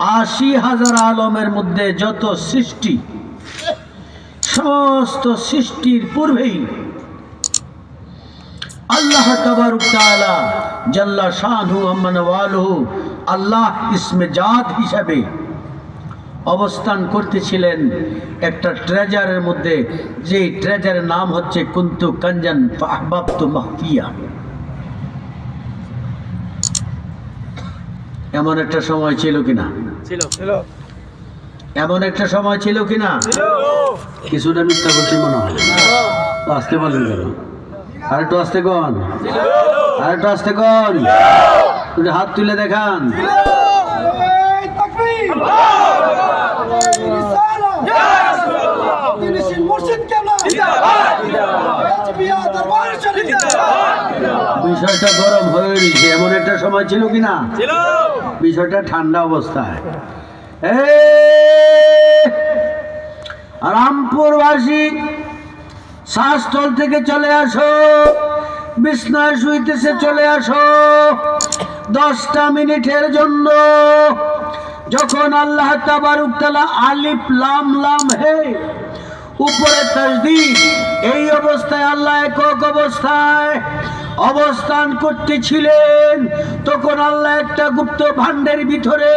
৮০,০০০ আলমের মধ্যে যত সৃষ্টি, সমস্ত সৃষ্টির পূর্বেই আল্লাহ তাবারক তাআলা জাল্লা শানহু আম্মান ওয়ালুহু আল্লাহ ইসমে জাত হিসাবে অবস্থান করতেছিলেন একটা ট্রেজারের মধ্যে, যে ট্রেজারের নাম হচ্ছে কুনতু কানজান ফাহবাবতু মাখফিয়া। এমন একটা সময় ছিল কিনা? ছিল। এমন একটা সময় ছিল কিনা? কিছুটা মিথ্যা বলছি মনে হয়। আসতে বলেন কেন? আরেকটু আসতে কন, আরেকটু আসতে কন, হাত তুলে দেখান। বিষয়টা গরম হয়ে গেছে, এমন একটা সময় ছিল কিনা? বিষয়টা ঠান্ডা অবস্থায়। রামপুরবাসী, শ্বাসস্থল থেকে চলে আসো, বিছনায় শুইতেছে চলে আসো। 10টা মিনিটের জন্য যখন আল্লাহ তাবারক তাআলা আলিফ লাম লাম হে উপরে তাসদীদ, এই অবস্থায় আল্লাহ একক অবস্থায় অবস্থান করতেছিলেন, তখন আল্লাহ একটা গুপ্ত ভাণ্ডের ভিতরে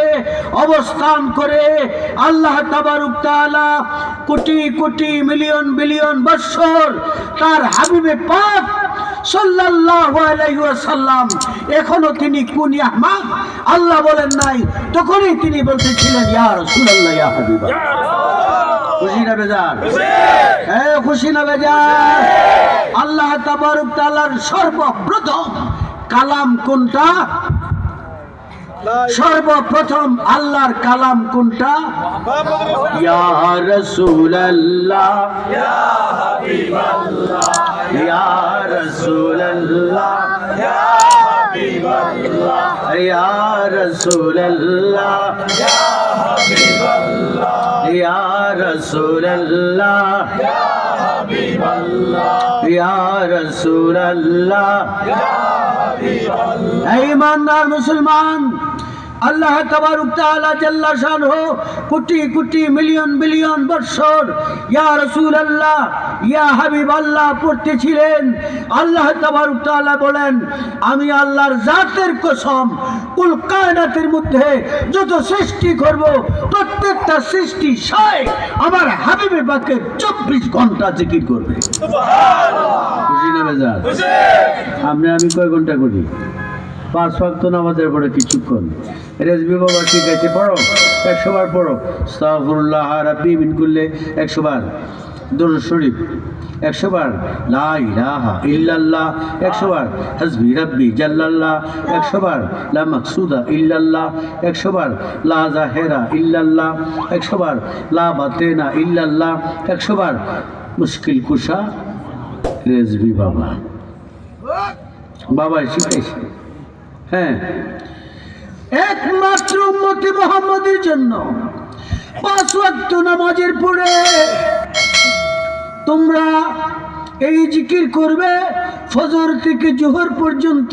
অবস্থান করে আল্লাহ তাবারক তাআলা কোটি কোটি মিলিয়ন বিলিয়ন বৎসর তার হাবিবে পাক সাল্লাল্লাহু আলাইহি ওয়াসাল্লাম, এখনো তিনি কুনিয়া মা আল্লাহ বলেন নাই, তখনই তিনি বলতেছিলেন ইয়া রাসূলুল্লাহ ইয়া হাবিবাল্লাহ। খুশি না বেজার? হ্যাঁ, খুশি না বেজার? আল্লাহ তাবারক তাআলার সর্বপ্রথম কালাম কোনটা? সর্বপ্রথম আল্লাহর কালাম কোনটা? ইয়া রাসূলুল্লাহ ইয়া হাবিবাল্লাহ, ইয়া রাসূলুল্লাহ ইয়া হাবিবাল্লাহ, ইয়া রাসূলুল্লাহ ইয়া হাবিবাল্লাহ, ইয়া রাসূলুল্লাহ ইয়া হাবিবাল্লাহ, ইয়া রাসূলুল্লাহ ইয়া হাবিবাল্লাহ। হে ইমানদার মুসলমান, আল্লাহ তাবারক তাআলা জাল্লা শানহু কোটি কোটি মিলিয়ন বিলিয়ন বৎসর ইয়া রাসূলুল্লাহ ইয়া হাবিবাল্লাহ পড়তেছিলেন। আল্লাহ তাবারক তাআলা বলেন, আমি আল্লাহর জাতের কসম, কুল কায়নাতের মধ্যে যত সৃষ্টি করব প্রত্যেকটা সৃষ্টি আমার হাবিবে পাকের 24 ঘন্টা জিকির করবে। সুবহানাল্লাহ। খুশি না বেজার? খুশি। আমি কয় ঘন্টা করি? 5 ওয়াক্ত নামাজের পরে কিছুক্ষণ রেজবি বাবা ঠিক আছে পড়ো, 100 বার পড়ো। আস্তাগফিরুল্লাহ রাব্বি মিন কুল্লি 100 বার, দুরূদ শরীফ 100 বার, লা ইলাহা ইল্লাল্লাহ 100 বার, হাসবি রাব্বি জাল্লাল্লাহ 100 বার, লা মাকসুদা ইল্লাল্লাহ 100 বার, লা জাহিরা ইল্লাল্লাহ 100 বার, লা বাতিনা ইল্লাল্লাহ 100 বার। মুশকিল কুশা রেজবি বাবা, বাবা শিখাইছে। হ্যাঁ, একমাত্র উম্মতে মুহাম্মদের জন্য 5 ওয়াক্ত নামাজের পরে তোমরা এই জিকির করবে। ফজর থেকে জোহর পর্যন্ত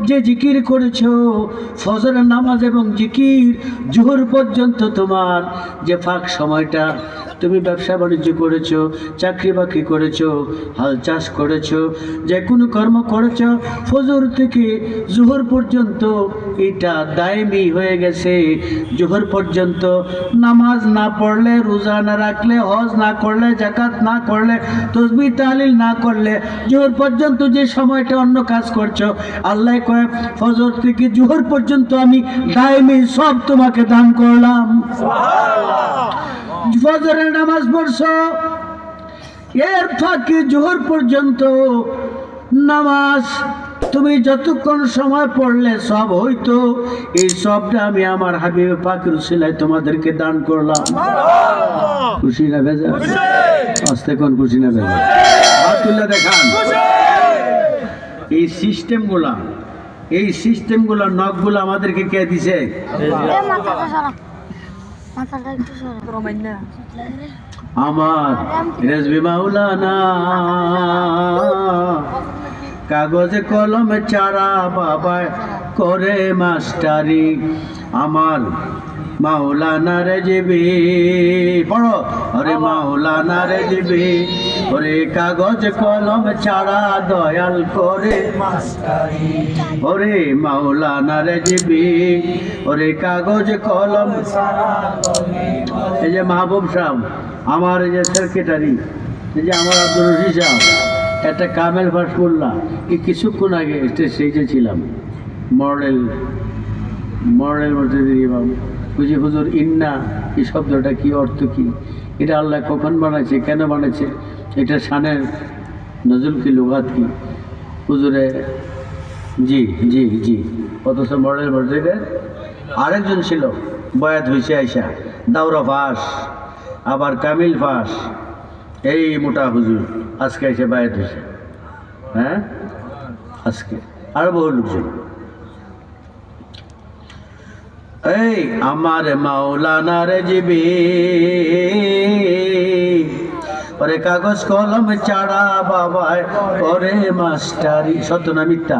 যে জিকির করেছো, ফজরের নামাজ এবং জিকির জোহর পর্যন্ত তোমার যে ফাঁক সময়টা, তুমি ব্যবসা বাণিজ্য করেছো, চাকরি বাকরি করেছো, হাল চাষ করেছো, যে কোনো কর্ম করেছো, ফজর থেকে জোহর পর্যন্ত এটা দায়মি হয়ে গেছে। জোহর পর্যন্ত নামাজ না পড়লে, রোজা না রাখলে, হজ না করলে, যাকাত না করলে, তাসবিহ তাহলিল না করলে, জোহর পর্যন্ত যে সময়টা অন্য কাজ করছো, আল্লাহ কয় ফজর থেকে জোহর পর্যন্ত আমি দায়মি সব তোমাকে দান করলাম। সুবহানাল্লাহ। ফজরের নামাজ পড়ছো, এর ফাঁকে জোহর পর্যন্ত নামাজ তুমি যতক্ষণ সময় পড়লে সব হইতো, এই সবটা আমি আমার হাবিব পাকের উসিলায় তোমাদেরকে দান করলাম। খুশি না বেজা? আস্তে কোন খুশি না বেজা? হাত তুলে দেখান। এই সিস্টেমগুলা নখগুলো আমাদেরকে কে দিছে? আমার রেজবি মাওলানা কাগজে কলমে চারা বাবা করে মাস্টারি। আমার মাওলানা রেজবি পড়ো ওরে মাওলানা রেজবি ওরে কাগজ কলম ছাড়া দয়াল করে মাস্টারি ওরে মাওলানা রেজবি ওরে কাগজ কলম ছাড়া এই যে মাহবুব সাহেব আমার এই যে সেক্রেটারি এই যে আমার আব্দুল রশিদ সাহেব একটা কামেল পাস করলাম এই কিছুক্ষণ আগে স্টেজে ছিলাম মডেল মধ্যে ইমাম বুঝি হুজুর ইন্না এই শব্দটা কি অর্থ কি এটা আল্লাহ কখন বানাইছে কেন বানাইছে এটা শানের নজরুল কি লুগাত কি হুজুরে জি জি জি অথচ মডেল মসজিদের আরেকজন ছিল বয়াত হয়েছে আইসা দাওরা ফাঁস আবার কামিল ফাঁস এই মোটা হুজুর আজকে এসে বায়াত হয়েছে হ্যাঁ আজকে আরো বহু লোকজন এই আমার মাওলানা রেজবি ওরে কাগজ কলম ছাড়া বাবায় করে মাস্টারি সত্য না মিথ্যা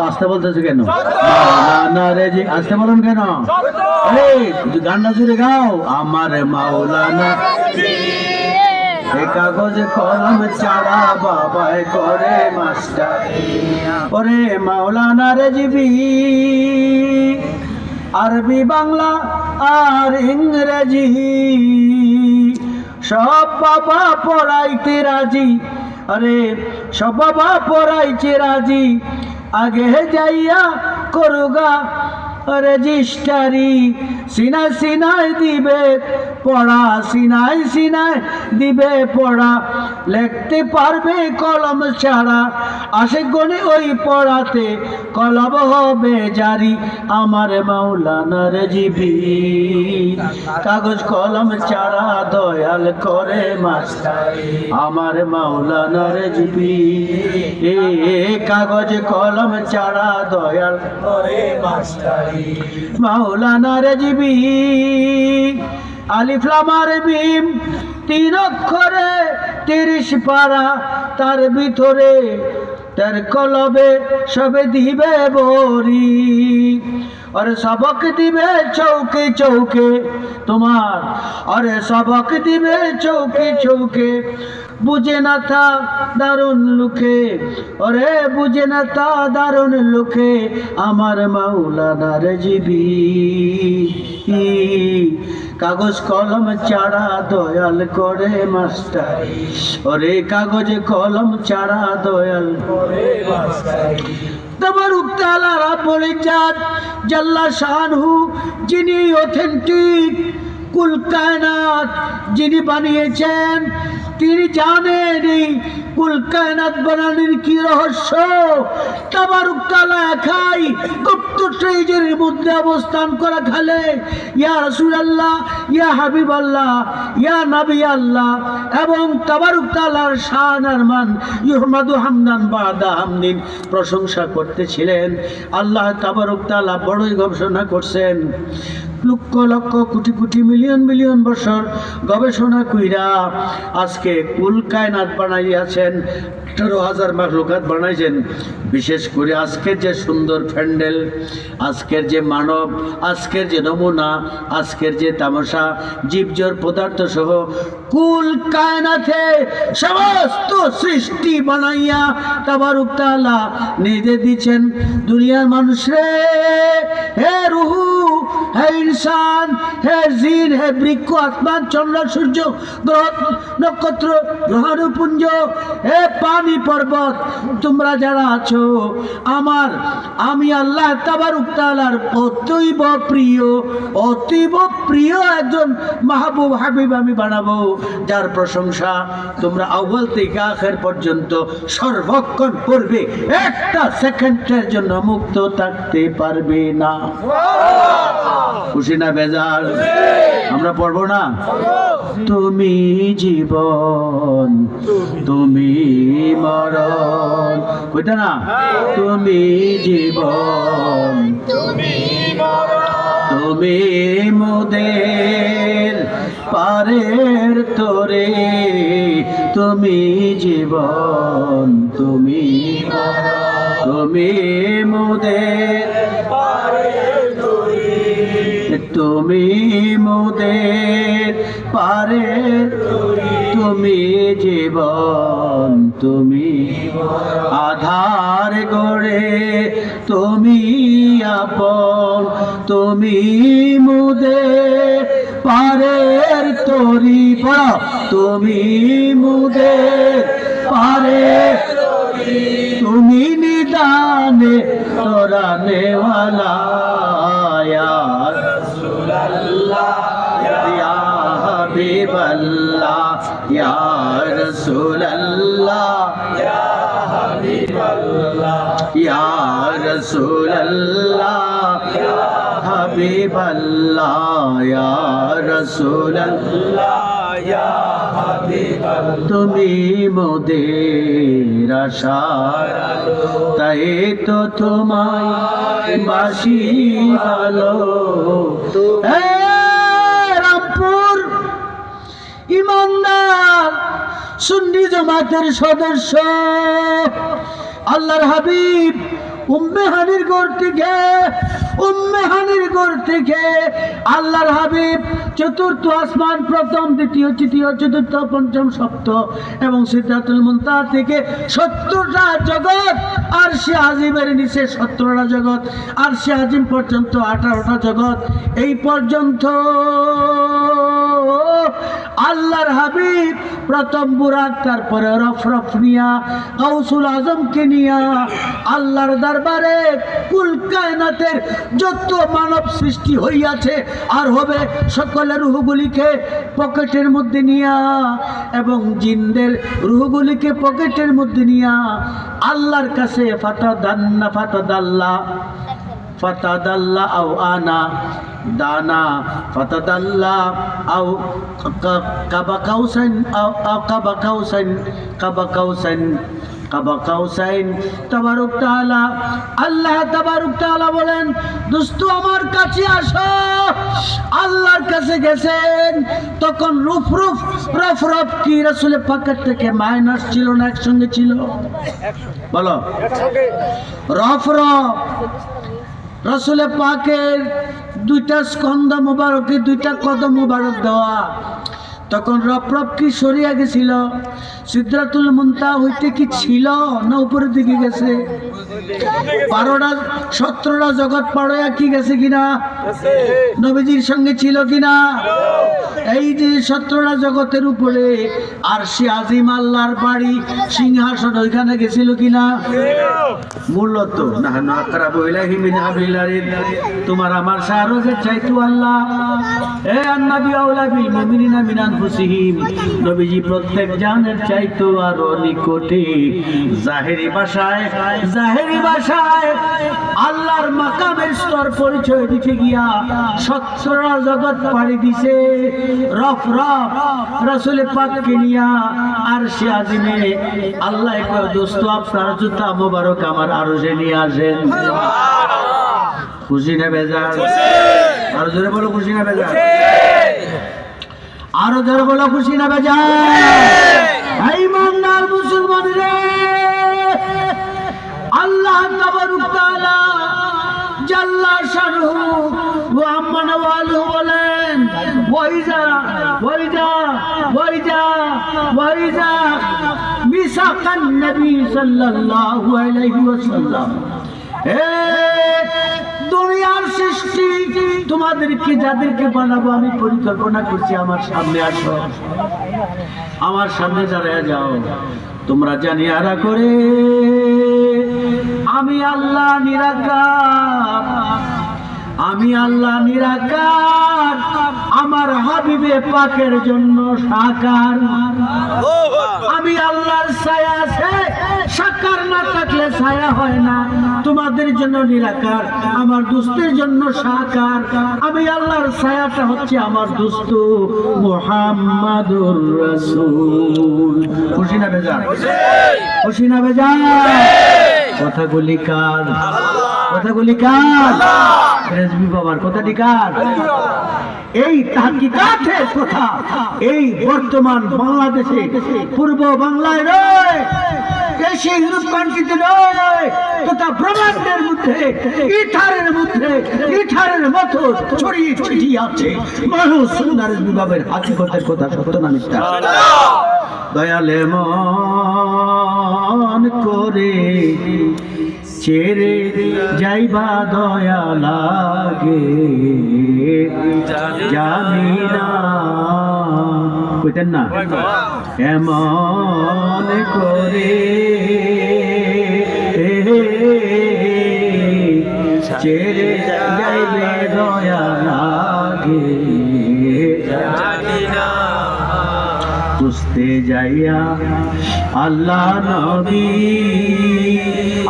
আসতে বলতেছে কেন মাওলানা রেজবি আসতে বলুন কেন এই গানটা জুড়ে গাও আমার মাওলানা এ কাগজ কলম ছাড়া বাবায় করে মাস্টারি ওরে মাওলানা রেজবি আরবি বাংলা আর ইংরেজি সব বাবা পড়াইতে রাজি আরে সব বাবা পড়াইতে রাজি আগে যাইয়া করুগা রেজিস্টারি সিনাই সিনাই দিবে পড়া সিনাই সিনাই দিবে পড়া লিখতে পারবে কলম ছাড়া আসে গনে ওই পড়াতে কলম হবে জারি আমার মাওলানা রেজবি কাগজ কলম ছাড়া দয়াল করে মাস্টারি আমার মাওলানা রেজবি এ কাগজ কলম ছাড়া দয়াল করে মাস্টারি মাওলানা রেজবি আলিফ লাম আর মিম 3 অক্ষরে 30 পারা তার ভিতরে তার কলবে সবে দিবে বরি আরে সবক দিবে চৌকে চৌকে তোমার আরে সবক দিবে চৌকে চৌকে বুঝে না তা দারুণ লুকে ওরে বুঝে না তা দারুণ লুকে আমার মাওলানা রেজবি কাগজ কলম ছাড়া দয়াল করে মাস্টারি ওরে কাগজ কলম ছাড়া দয়াল করে মাস্টারি তাবারুক তাআলা রাব্বুল ইজ্জত জাল্লা শানহু যিনি অথেন্টিক কুল কায়নাত যিনি বানিয়েছেন তিনি জানেন কুল কায়নাত বানানোর কি রহস্য তাবারুক তাআলা একাই গুপ্ত ট্রেজারের মধ্যে অবস্থান করা খালে ইয়া রাসূলুল্লাহ ইয়া হাবিবাল্লাহ ইয়া নবী আল্লাহ এবং তাবারুক তাআলার শান আর মান ইহমাদু হামদান বাদা হামদিন প্রশংসা করতেছিলেন আল্লাহ তাবারুক তাআলা বড়ই গবেষণা করছেন লক্ষ লক্ষ কোটি কোটি মিলিয়ন মিলিয়ন বছর গবেষণা কইরা আজকে কুল কায়নাত বানাইয়াছেন 18,000 মাখলুকাত বানাইছেন বিশেষ করে আজকের যে সুন্দর প্যান্ডেল আজকের যে মানব আজকের যে নমুনা আজকের যে তামাশা জীবজড় পদার্থ সহ কুল কায়নাতে সমস্ত সৃষ্টি বানাইয়া তাবারুক তাআলা নিজে দিচ্ছেন দুনিয়ার মানুষরে হে রুহু হে ইনসান হে জিন হে বৃক্ষ আসমান চন্দ্র সূর্য গ্রহ নক্ষত্র গ্রহপুঞ্জ হে পানি পর্বত তোমরা যারা আছো আমি আল্লাহ তাবারুক তাআলার অতীব প্রিয় একজন মাহবুব হাবিব আমি বানাবো যার প্রশংসা তোমরা আউয়াল থেকে আখের পর্যন্ত সর্বক্ষণ করবে একটা সেকেন্ডের জন্য মুক্ত থাকতে পারবে না খুশি না বেজার আমরা পড়বো না তুমি জীবন তুমি মরণ কইতা না তুমি জীবন তুমি মরণ তুমি মোদের পারের তোরে তুমি জীবন তুমি মরণ তুমি মোদের পারের তোরে তুমি মোদের পারে, তুমি জীবন, তুমি আধার গড়ে, তুমি আপন, তুমি মোদের পারের তরি, পড়ো তুমি মোদের পারে, তুমি নিদানে তোরানে ওয়ালা ইয়া রাসূলুল্লাহ ইয়া হাবিবাল্লাহ ইয়া রাসূলুল্লাহ ইয়া হাবিবাল্লাহ ইয়া রাসূলুল্লাহ ইয়া হাবিবাল্লাহ ইয়া রাসূলুল্লাহ ইয়া হাবিবাল্লাহ, তুমি মোদের আশার আলো, তাই তো তোমায় বাসি ভালো। রামপুর ইমানদার সুন্নি জামাতের সদস্য আল্লাহর হাবিব উম্মে হানির ঘর থেকে আল্লাহর হাবিব চতুর্থ আসমান, প্রথম দ্বিতীয় তৃতীয় চতুর্থ পঞ্চম সপ্ত এবং সিদরাতুল মুনতাহা থেকে 70টা জগৎ, আরশে আজিমের নিচে 17টা জগৎ, আরশে আজিম পর্যন্ত 18টা জগৎ, এই পর্যন্ত আল্লাহর হাবিব প্রথম বুরাক, তারপরে রফরফ নিয়া গাউসুল আজমকে নিয়া আল্লাহর দরবারে কুল কায়নাতের যত মানব সৃষ্টি হইয়াছে আর হবে সকলের রূহগুলিকে পকেটের মধ্যে নিয়া এবং জিনদের রূহগুলিকে পকেটের মধ্যে নিয়া আল্লাহর কাছে ফাতাদাল্লা আও আনা দানা ফাতাদাল্লা আও কাবা কাউসাইন তাবারক তাআলা। আল্লাহ তাবারক তাআলা বলেন, দোস্ত আমার কাছে আসো। আল্লাহর কাছে গেছেন তখন রফরফ কি রাসূল পাকের থেকে মাইনাস ছিল না একসঙ্গে ছিল? বলো। রফরফ রাসূল পাকের 2টা স্কন্ধ মোবারকে 2টা কদম মোবারক দেওয়া, তখন রফরফ কি সরিয়া গেছিল? সিদরাতুল মুনতাহা হইতে কি ছিল না উপরের দিকে গেছে? 17টা জগৎ পাড়য়া কি গেছে কিনা? নবীজির সঙ্গে ছিল কিনা? এই যে 17টা জগতের উপরে আরশে আজিম আল্লাহর বাড়ি সিংহাসন, ওইখানে গেছিল কিনা? মূলত নাহনু আকরাবু ইলাইহি মিন হাবিলিল ওয়ারিদ, তোমার আমার সারোজের চাইতু আল্লাহ। এ আন্নাবী আউলা বিল মুমিনিনা মিন আনফুসিহিম, নবীজি প্রত্যেক জানের চাইতো আরো নিকটে। জাহেরি ভাষায় আল্লাহর মাকামের স্তর পরিচয় দিতে গিয়া 17টা জগৎ পাড়ি দিছে রফরফ রাসূল পাককে নিয়া আরশে আজিমে। আল্লাহ কয়, দোস্ত আপনার জুতা মোবারক আমার আরশে নিয়ে আসেন। খুশি না বেজার? আরো জোরে বলো, খুশি না বেজার? আরো জোরে বলো, খুশি না বেজার? ইমানদার মুসলমান রে, আল্লাহ তাবারক তাআলা জাল্লা শানুহু ওয়া আম্মা নওয়ালুহু বলেন, ওয়াইজা মিসাকান নবী সাল্লাল্লাহু আলাইহি ওয়াসাল্লাম, দুনিয়ার সৃষ্টি তোমাদেরকে যাদেরকে বানাবো আমি পরিকল্পনা করছি, আমার সামনে আসো, আমার সামনে দাঁড়ায় যাও। তোমরা জানিয়ারা করে আমি আল্লাহ নিরাকার, আমার হাবিবে পাকের জন্য সাকার। আমি আল্লাহর ছায়া আছে, সাকার না থাকলে ছায়া হয় না। তোমাদের জন্য নিরাকার, আমার দুস্তের জন্য সাকার। আমি আল্লাহর ছায়াটা হচ্ছে আমার দুস্ত মুহাম্মাদুর রাসূল। খুশি না বেজার? খুশি না বেজার? কথাগুলি কার? রেজবি বাবার কথাটি কার? এই তাহকিকাতের কথা এই বর্তমান বাংলাদেশে, পূর্ব বাংলায় নয়, এশিয়া ইউরোপ কান্ট্রিতে নয়, তথা ব্রহ্মাণ্ডের মধ্যে ইথারের মতো ছড়িয়ে ছিটিয়ে আছে মানুষ সুন্দরের বিভাবের হাকিকতের কথা সত্য না মিথ্যা? দয়ালে মন করে ছেড়ে যাইবা দয়া লাগে, জানি না কইতেন না এমন করে ছেড়ে যাইবে দয়া লাগে, জানি না বুঝতে যাইয়া আল্লাহ নবী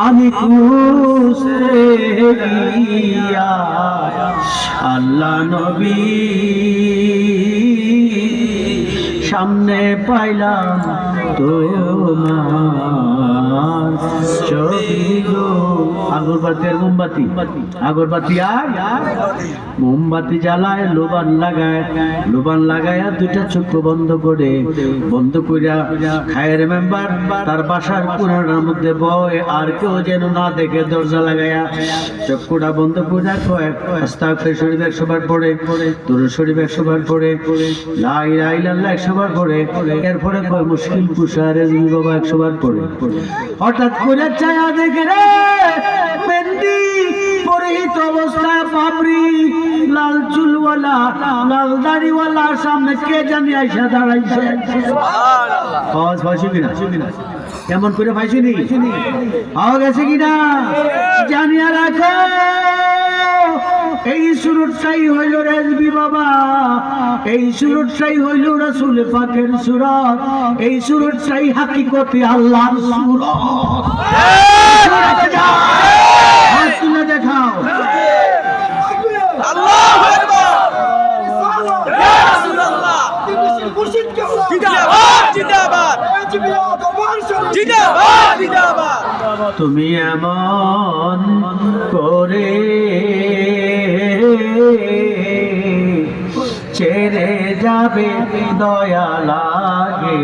আমি খুঁজতে গিয়া আল্লাহ নবী সামনে পাইলাম তোমার ছবি গো। আগরবাতি আর আগরবাতি আর মোমবাতি জ্বালায় লোবান লাগায় দুইটা চক্ষু বন্ধ কইরা খায়ের মেম্বার তার বাসার কোণার মধ্যে বয়, আর কেউ যেন না দেখে দরজা লাগায়া চক্ষুটা বন্ধ কইরা কয় আস্তাগফির শরীফ 100 বার পড়ে, দুরূদ শরীফ 100 বার পড়ে, লা ইলাহা ইল্লাল্লাহ 100 বার পড়ে, এরপরে কয় মুশকিল কুশা রেজবি বাবা 100 বার পড়ে। হঠাৎ করে চায়া দেখে রে মেহেন্দি পরিহিত অবস্থায় পাপড়ি লাল চুলওয়ালা লাল দাড়িওয়ালা সামনে কে জানি আইসা দাঁড়াইছে। কেমন করে পাইছিনি পাওয়া গেছে কিনা জানিয়া রাখো। এই সুরতটাই হইল রেজবি বাবা, এই সুরতটাই হইল রাসূল পাকের সুরত, এই সুরতটাই হাকিকতে আল্লাহর সুরত। হাত তুলে দেখাও। আল্লাহু আকবার, ইয়া রাসূলুল্লাহ, জিন্দাবাদ জিন্দাবাদ জিন্দাবাদ জিন্দাবাদ। তুমি এমন করে ছেড়ে যাবে দয়া লাগে,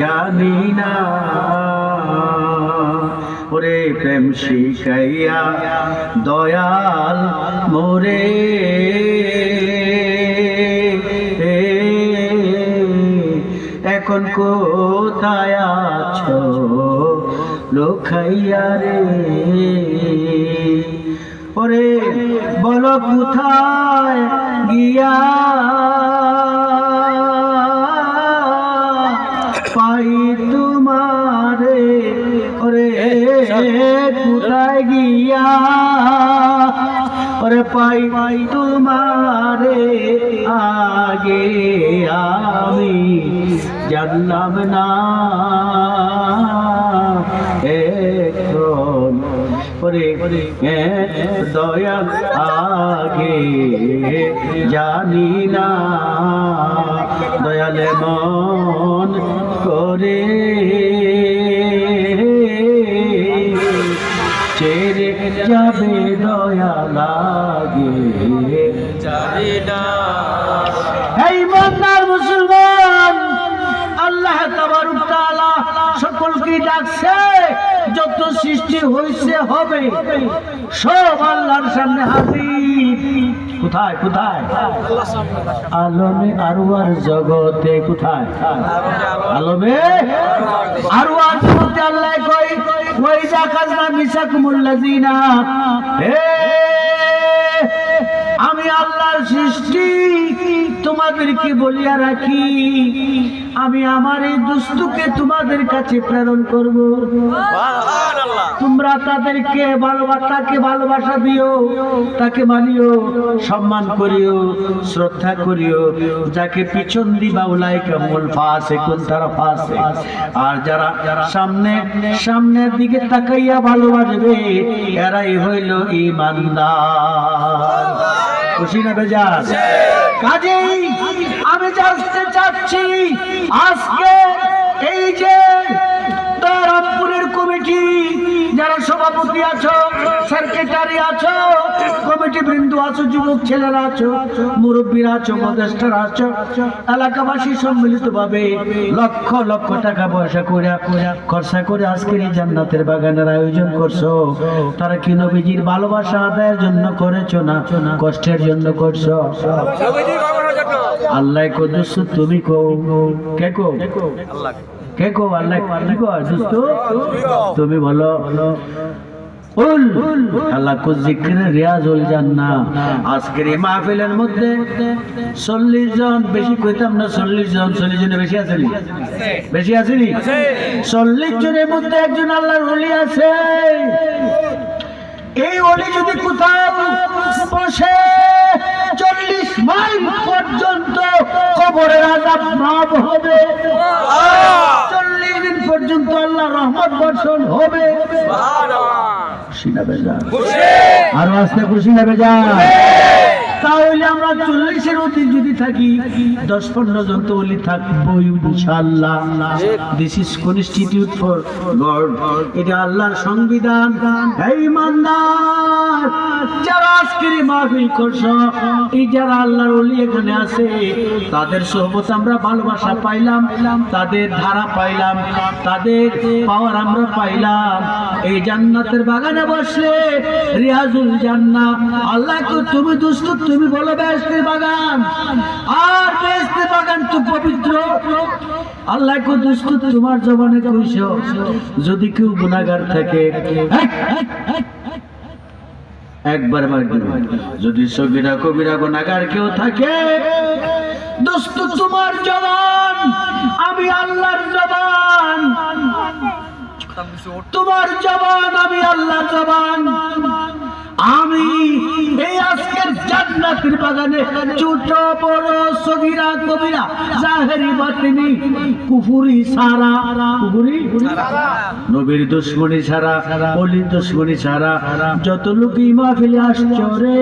জানি না ওরে প্রেম শিখাইয়া দয়াল মোরে এখন কোথায় আছো লোখাইয়া রে, ওরে বলো কোথায় গিয়া পাই তোমারে, ওরে কোথায় গিয়া ওরে পাই তোমারে, আগে আমি জানলাম না এখন ওরে দয়াল আগে জানি না, দয়ালে মন করে ছেড়ে যাবে দয়া লাগে, জানি না। এই ইমানদার মুসলমান, আল্লাহ তাবারক তাআলা সকলকে ডাকছে, যত সৃষ্টি হইছে হবে সব আল্লাহর সামনে হাজির। কোথায় কোথায়? আলমে আরওয়ার জগতে। কোথায়? আলমে আরওয়ার জগতে। আল্লাহ কই ওয়াইজা কাজনা মিসাকুমুল্লাযিনা, হে আমি আল্লাহর সৃষ্টি তোমাদেরকে বলিয়া রাখি, আমি আমার এই দুষ্টুকে তোমাদের কাছে প্রেরণ করব, তোমরা তাদেরকে তাকে ভালোবাসা দিও, তাকে মানিও, সম্মান করিও, শ্রদ্ধা করিও। যাকে পিছন দিবা উলাইকা মুল ফাসিকুন, তারা ফাসিক। আর যারা সামনের দিকে তাকাইয়া ভালোবাসবে এরাই হইল ঈমানদার। খুশি না বেজার? কাজেই আমি জানতে চাচ্ছি আজকে এই যে রামপুরের কমিটি যারা সভাপতি আছো, সেক্রেটারি আছো, কমিটি বৃন্দ আছো, যুবক ছেলেরা আছো, মুরব্বীরা আছো, মধ্যস্থরা আছো, এলাকাবাসী সম্মিলিত ভাবে লক্ষ লক্ষ টাকা পয়সা করে খরচা করে আজকের এই জান্নাতের বাগানের আয়োজন করছো। তারা কি নবীজির ভালোবাসা আদায়ের জন্য করেছো না কষ্টের জন্য করছো? আল্লাহ কদুস তুমি কো কে কো কে কো আল্লাহ কি কো দোস্ত তুমি বলো। আল্লাহ কো জিকিরে রিয়াজুল জান্নাহ। আজকের এই মাহফিলের মধ্যে 40 জন, বেশি কইতাম না, 40 জনের বেশি আছে নি? বেশি আছে নি? 40 জনের মধ্যে একজন আল্লাহর ওলি আছে। এই ওলি যদি কোথাও বসে 40 মাইল পর্যন্ত কবরের আযাব মাফ হবে, 40 দিন পর্যন্ত আল্লাহর রহমত বর্ষণ হবে। খুশি না বেজার? আরো আসতে খুশি না বেজার? তাহলে আমরা 40-এর অধিক যদি থাকি, 10-15 জন তো ওলি থাকবো ইনশাআল্লাহ। This is constitute for god, এটা আল্লাহর সংবিধান। এই ইমানদার যারা আজকের এই মাহফিল করছো, এই যারা আল্লাহর ওলি এখানে আছে, তাদের সোহবত আমরা ভালোবাসা পাইলাম, তাদের ধারা পাইলাম, তাদের পাওয়ার আমরা পাইলাম। এই জান্নাতের বাগানে বসলে রিয়াজুল জান্নাহ। আল্লাহ কো তুমি দুষ্ট, তুমি বলো বেহেশতের বাগান, আর বেহেশতের বাগান তো পবিত্র। আল্লাহ কো দুষ্ট তোমার জবানে কইছো, যদি কেউ গুনাহগার থাকে একবার মারবে, যদি সগীরা কবিরা গুনাহগার কেউ থাকে, দোস্ত তোমার জবান আমি আল্লাহর জবান, তোমার জবান আমি আল্লাহর জবান। আমি এই আজকের জান্নাতের বাগানে ছোট বড় সগীরা কবিরা জাহেরি বাতিনি কুফরি সারা, কুফরি নবীর দুশমনি সারা, ওলির দুশমনি সারা যত লোক এই মাহফিলে আসছো রে,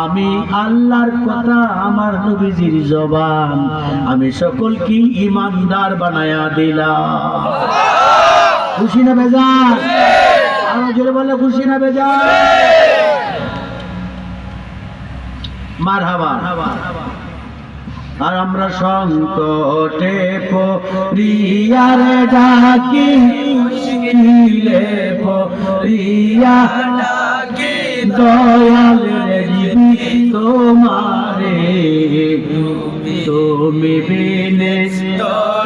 আমি আল্লাহর কথা আমার নবীজির জবান আমি সকলকে ইমানদার বানায়া দিলাম। খুশি না বেজার? আরো জোরে বলে খুশি না বেজার? মারহাবা। আর আমরা সংকটে পড়িয়ারে ডাকি, মুশকিলে পড়িয়া ডাকি, দয়াল রে তোমারে, তুমি বিনে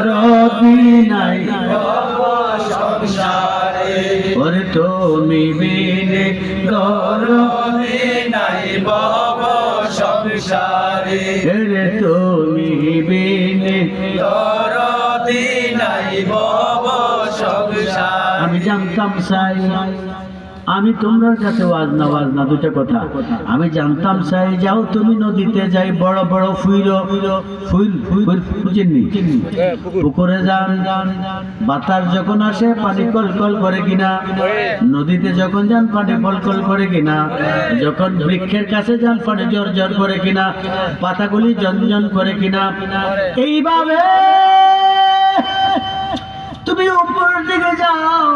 রবি নাই সংসারে, ওরে তুমি বিনে রবি নাই সংসারে, রে তুমি বিনে রবি নাই সংসারে। আমি জানতাম চাই, আমি তোমার কাছে ওয়াজ না দুটো কথা আমি জানতাম চাই, যাও তুমি নদীতে যাই বড় বড় পুকুরে যান, বাতাস যখন আসে পানি কলকল করে কিনা, নদীতে যখন যান পানি কলকল করে কিনা, যখন বৃক্ষের কাছে যান পানি জোর জোর করে কিনা, পাতাগুলি ঝনঝন করে কিনা, এইভাবে তুমি উপরের দিকে যাও।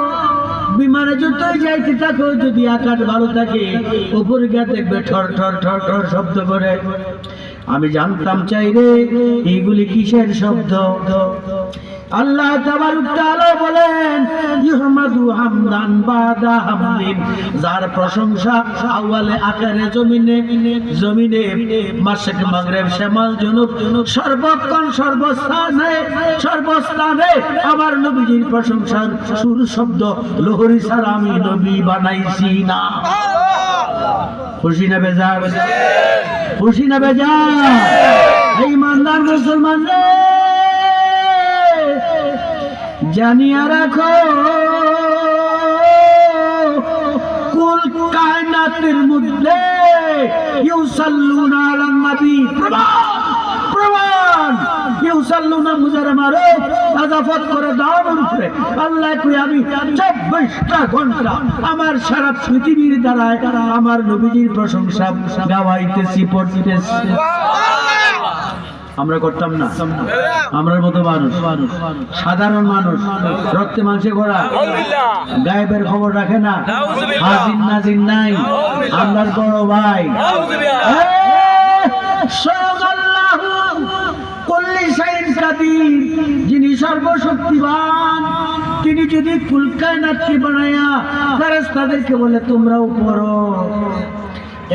বিমানে যতই যাইতে থাকো, যদি আকাশ ভালো থাকে উপরে গিয়ে দেখবে ঠর ঠর ঠর ঠর শব্দ করে। আমি জানতাম চাই রে এইগুলি কিসের শব্দ। আল্লাহ তাবারক তাআলা বলেন, ইহমাদু হামদান বাদা হামদিন, যার প্রশংসা আউয়ালে আখিরে জমিনে মাশরিক মাগরিব শামাল জুনুব সর্বক্ষণ সর্বস্থানে আমার নবীজির প্রশংসার সুর শব্দ লোহরি ছাড়া আমি নবী বানাইছি না। খুশি না বেজার? খুশি না বেজার? এই ইমানদার মুসলমান রে, জানিয়া রাখো কুল কায়নাতের মধ্যে ইউসাল্লুনা আলান নবী, প্রমাণ ইউসাল্লুনা মুজারে মারে আযাফত করে দাওয়ার উপরে। আল্লাহ কই আমি 24টা ঘন্টা আমার সারা পৃথিবীর দ্বারায় আমার নবীজির প্রশংসা গাওয়াইতেছি, পড়তেছি। আমরা করতাম না। আমরার মতো মানুষ, সাধারণ মানুষ, রক্তে মাংসে গড়া, গায়েবের খবর রাখে না, হাজির নাজির নাই। আমরার বড় ভাই স্বয়ং আল্লাহ কুল্লি শাইইন কাদির, যিনি সর্বশক্তিমান, তিনি যদি কুল কায়নাতকে বানায়া ফেরেশতাদেরকে বলে তোমরাও পড়ো,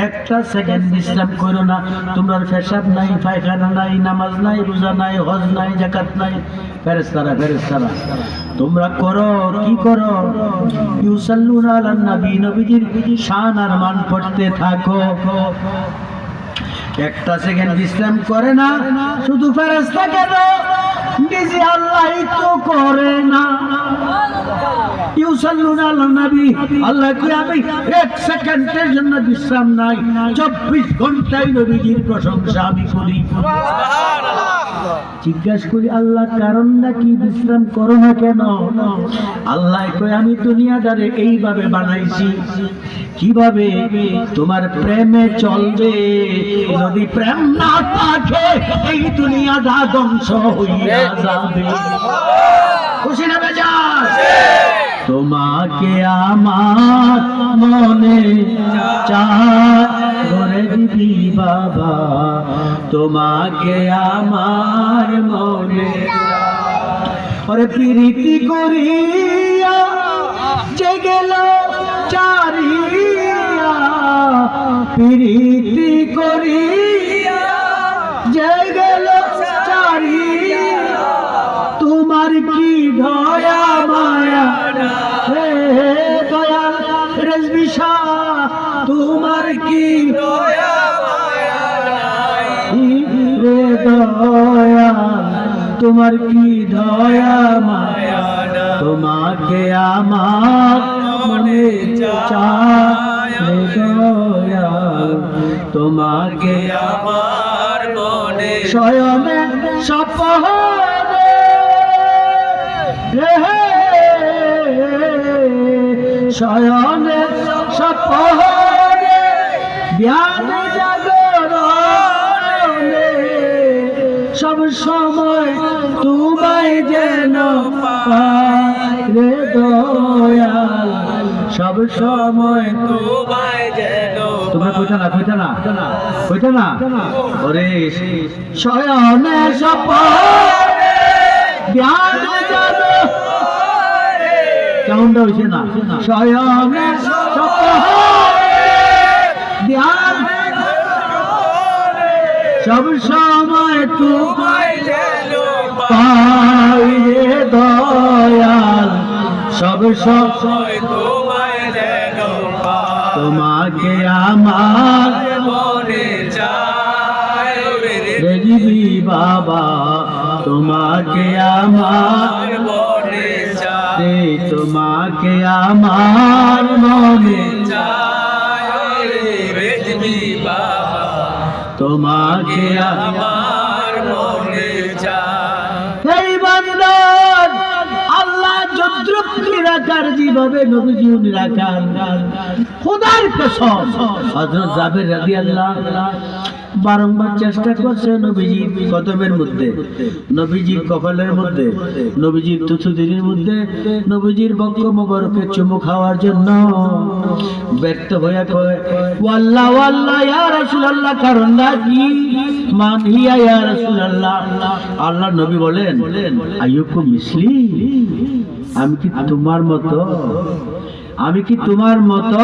একটা সেকেন্ড বিশ্রাম করো না, তোমরা পেশাব নাই, পায়খানা নাই, নামাজ নাই, রোজা নাই, হজ নাই, যাকাত নাই, ফেরেশতারা তোমরা করো, কি করো? ইউসাল্লুনা আলান নবী, নবীজির শান আর মান পড়তে থাকো। একটা সেকেন্ড বিশ্রাম করে না, শুধু ফেরেশতা কেন, নিজে আল্লাহই তো করে না। ইউসাল্লুনা আলান নবী, আল্লাহ কি আমি এক সেকেন্ডের জন্য বিশ্রাম নাই, 24 ঘন্টায় নবীজির প্রশংসা আমি করি। জিজ্ঞাসা করি আল্লাহ কারণটা কি, বিশ্রাম করো না কেন? আল্লাহ কই আমি দুনিয়াটারে এইভাবে বানাইছি, কিভাবে তোমার প্রেমে চলবে, যদি প্রেম না থাকে এই দুনিয়াটা ধ্বংস হইয়া যাবে। খুশি না বেজার? তোমাকে আমার মনে চায় করে দিবি বাবা, তোমাকে আমার মনে। ওরে প্রীতি করিয়া যে গেল চারিয়া, প্রীতি করিয়া যে গেল চারিয়া, তোমার কি দয়া মায়া হে দয়াল রেজবি শাহ, তোমার কি দয়া মায়া রে দয়াল, তোমার কি দয়া মায়া, তোমাকে আমার মনে চায় দয়াল, তোমাকে আমার মনে শয়নে স্বপ্নে শয়নে স্বপ্নে জ্ঞান জাগরণে সব সময় তোমায় যেন পাই রে দয়াল, সব সময় তোমায় যেন। তোমরা কইতা না ওরে শয়নে স্বপ্নে জ্ঞান জাগরণে, কেমনটা হইছে না? শয়নে স্বপ্নে ধ্যান সব সময় তোমায় যেন পাই রে দয়াল, সব সময় তোমায় যেন পাই, তোমাকে আমার মনে চায় রে দিবি বাবা, তোমাকে আমার মনে চায়, তোমাকে আমার মনে চায় রে দিবি বাবা, তোমাকে আমার মনে চায়। এই বান্দা আল্লাহ যদ্রুপ নিরাকার যেভাবে নবীজি নিরাকার, খোদার কসম হযরত জাবের রাদিয়াল্লাহু বারংবার চেষ্টা করছে নবীজির কদমের মধ্যে, নবীজির কপালের মধ্যে, নবীজির তুতুদিনের মধ্যে, নবীজির বক্ষ মোবারকে চুমু খাওয়ার জন্য ব্যর্থ হয়ে কয় ওয়াল্লাহ ওয়াল্লাহ ইয়া রাসূলুল্লাহ, কারণটা কি? মান হিয়া ইয়া রাসূলুল্লাহ, আল্লাহর নবী বলেন আইয়ুকুম মিসলি, আমি কি তোমার মতো, আমি কি তোমার মতো?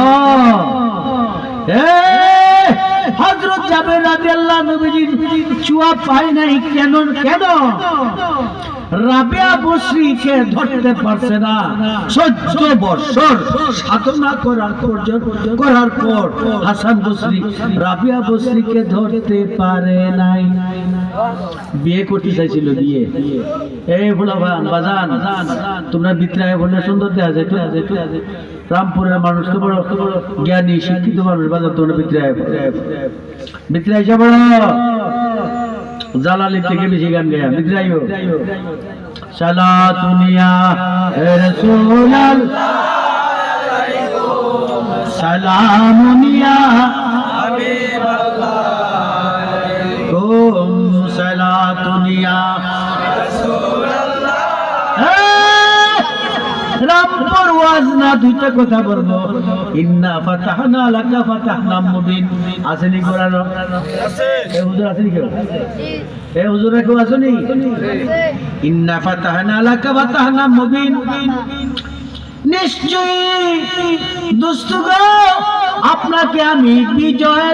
হযরত জাবের রাদিয়াল্লাহু নবীজির চুয়া পায় নাই কেন? রাবিয়া বসরিকে ধরতে পারছে না, 14 বছর সাধনা করার পর হাসান বসরি রাবিয়া বসরিকে ধরতে পারে নাই। বিয়ে করতে চাইছিল, বিয়ে। এই ভোলাভান বাজান, তোমরা বিত্রায় বললে সুন্দর দেয়া যায়, রামপুরের মানুষ তো বড় জ্ঞানী শিক্ষিত মানুষ, বাজার তোমরা বিত্রায় যাব জালালি থেকে বেশি গান গায়া বিদ্রাইও। সালাতুনিয়া রাসূলুল্লাহ সালামুনিয়া হাবিবাল্লাহ, সালাম দুনিয়া রাব্বর ওয়াজ না দুইটা কথা বলবো ইন্না ফাতাহনা লাকা ফাতাহনা মুবিন আসেনি কোরআন এ হুজুর আসেনি কেউ এ হুজুর কেউ আসেনি ইন্না ফাতাহনা লাকা ফাতাহনা মুবিন নিশ্চয়ই দোস্তগণ আপনাকে আমি বিজয়